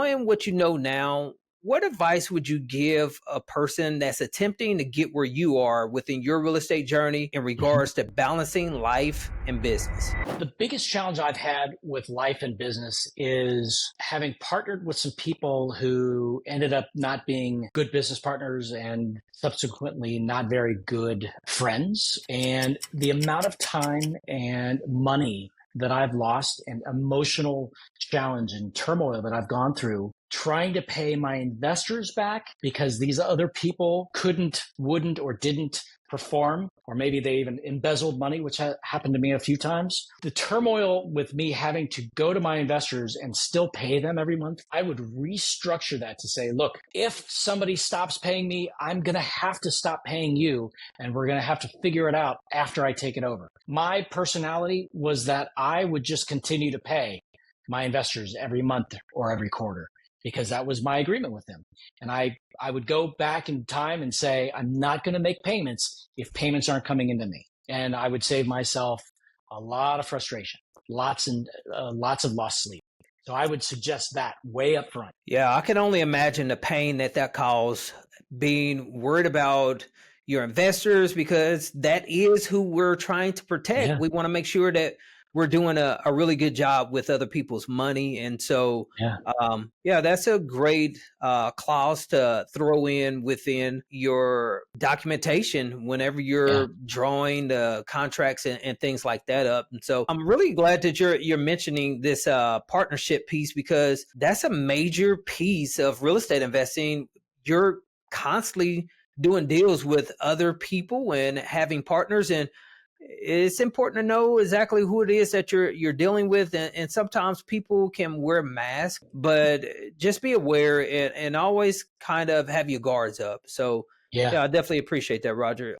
knowing what you know now, what advice would you give a person that's attempting to get where you are within your real estate journey in Mhm. regards to balancing life and business? The biggest challenge I've had with life and business is having partnered with some people who ended up not being good business partners and subsequently not very good friends. And the amount of time and money that I've lost and emotional challenge and turmoil that I've gone through trying to pay my investors back because these other people couldn't, wouldn't, or didn't perform, or maybe they even embezzled money, which happened to me a few times. The turmoil with me having to go to my investors and still pay them every month, I would restructure that to say, look, if somebody stops paying me, I'm going to have to stop paying you, and we're going to have to figure it out after I take it over. My personality was that I would just continue to pay my investors every month or every quarter because that was my agreement with them. And I would go back in time and say, I'm not going to make payments if payments aren't coming into me. And I would save myself a lot of frustration, lots of lost sleep. So I would suggest that way up front. Yeah, I can only imagine the pain that that caused being worried about your investors because that is who we're trying to protect. Yeah, We want to make sure that we're doing a really good job with other people's money. And so, yeah, yeah, that's a great clause to throw in within your documentation whenever yeah. you're drawing the contracts and things like that up. And so I'm really glad that you're mentioning this partnership piece because that's a major piece of real estate investing. You're constantly doing deals with other people and having partners, and it's important to know exactly who it is that you're dealing with, and sometimes people can wear masks, but just be aware and always kind of have your guards up. So Yeah. yeah, I definitely appreciate that, Roger.